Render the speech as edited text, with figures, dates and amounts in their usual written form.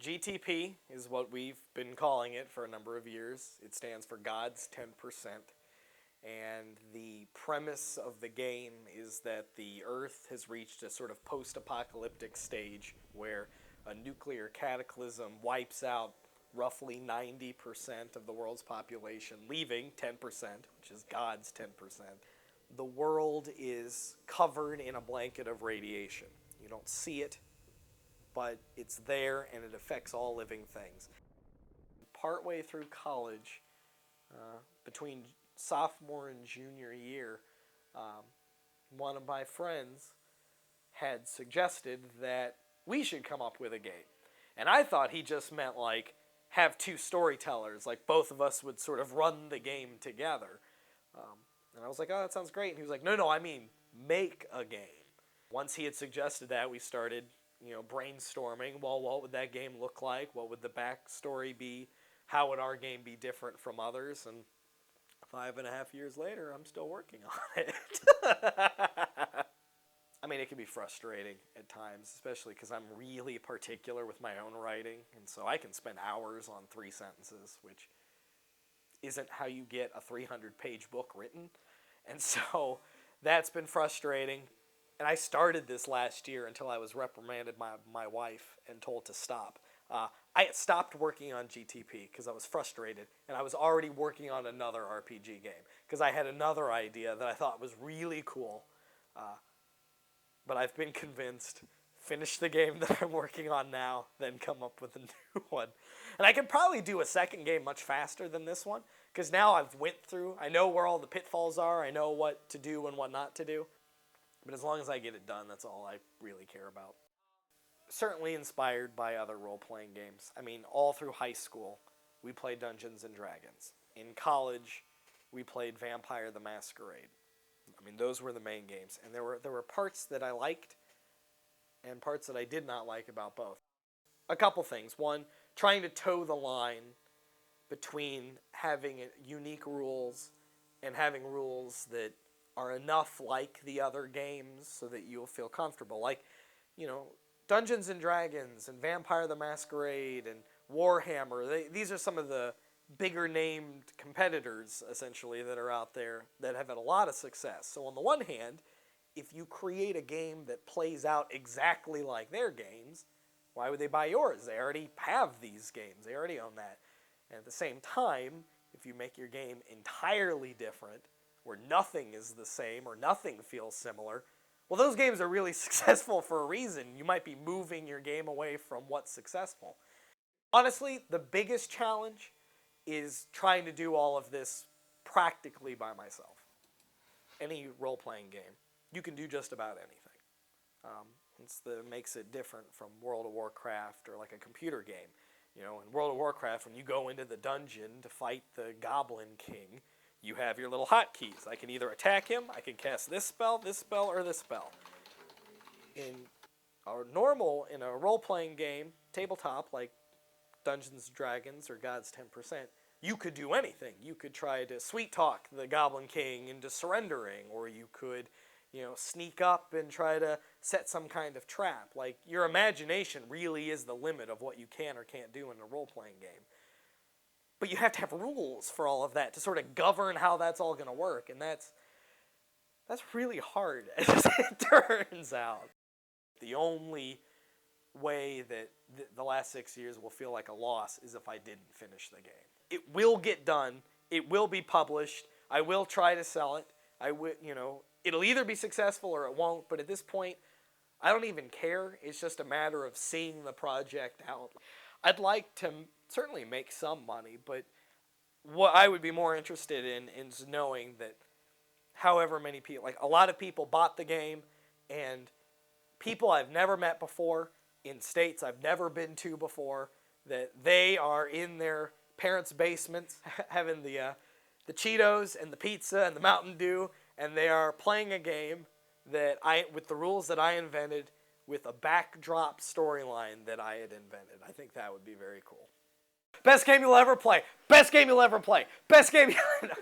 GTP is what we've been calling it for a number of years. It stands for God's 10%. And the premise of the game is that the Earth has reached a sort of post-apocalyptic stage where a nuclear cataclysm wipes out roughly 90% of the world's population, leaving 10%, which is God's 10%. The world is covered in a blanket of radiation. You don't see it, but it's there and it affects all living things. Partway through college, between sophomore and junior year, one of my friends had suggested that we should come up with a game. And I thought he just meant like have two storytellers, like both of us would sort of run the game together. And I was like, oh, that sounds great. And he was like, no, I mean make a game. Once he had suggested that, we started brainstorming, well, what would that game look like? What would the backstory be? How would our game be different from others? And 5.5 years later, I'm still working on it. I mean, it can be frustrating at times, especially because I'm really particular with my own writing. And so I can spend hours on 3 sentences, which isn't how you get a 300-page book written. And so that's been frustrating. And I started this last year until I was reprimanded by my wife and told to stop. I had stopped working on GTP because I was frustrated, and I was already working on another RPG game because I had another idea that I thought was really cool. But I've been convinced, finish the game that I'm working on now, then come up with a new one. And I could probably do a second game much faster than this one because now I've went through, I know where all the pitfalls are, I know what to do and what not to do. But as long as I get it done, that's all I really care about. Certainly inspired by other role-playing games. I mean, all through high school, we played Dungeons and Dragons. In college, we played Vampire the Masquerade. I mean, those were the main games. And there were parts that I liked and parts that I did not like about both. A couple things. One, trying to toe the line between having unique rules and having rules that are enough like the other games so that you'll feel comfortable. Like, Dungeons and Dragons and Vampire the Masquerade and Warhammer, these are some of the bigger named competitors, essentially, that are out there that have had a lot of success. So on the one hand, if you create a game that plays out exactly like their games, why would they buy yours? They already have these games. They already own that. And at the same time, if you make your game entirely different, where nothing is the same or nothing feels similar, well, those games are really successful for a reason. You might be moving your game away from what's successful. Honestly, the biggest challenge is trying to do all of this practically by myself. Any role-playing game, you can do just about anything. It's that makes it different from World of Warcraft or like a computer game. In World of Warcraft, when you go into the dungeon to fight the Goblin King, you have your little hotkeys. I can either attack him, I can cast this spell, or this spell. In a role-playing game, tabletop, like Dungeons & Dragons or God's 10%, you could do anything. You could try to sweet-talk the Goblin King into surrendering, or you could, sneak up and try to set some kind of trap. Like, your imagination really is the limit of what you can or can't do in a role-playing game. But you have to have rules for all of that to sort of govern how that's all going to work. And that's really hard, as it turns out. The only way that the last 6 years will feel like a loss is if I didn't finish the game. It will get done. It will be published. I will try to sell it. It'll either be successful or it won't. But at this point, I don't even care. It's just a matter of seeing the project out. I'd like to certainly make some money, but what I would be more interested in is knowing that however many people, like a lot of people bought the game, and people I've never met before in states I've never been to before, that they are in their parents' basements having the Cheetos and the pizza and the Mountain Dew, and they are playing a game with the rules that I invented, with a backdrop storyline that I had invented. I think that would be very cool. Best game you'll ever play. Best game you'll ever play. Best game you'll ever...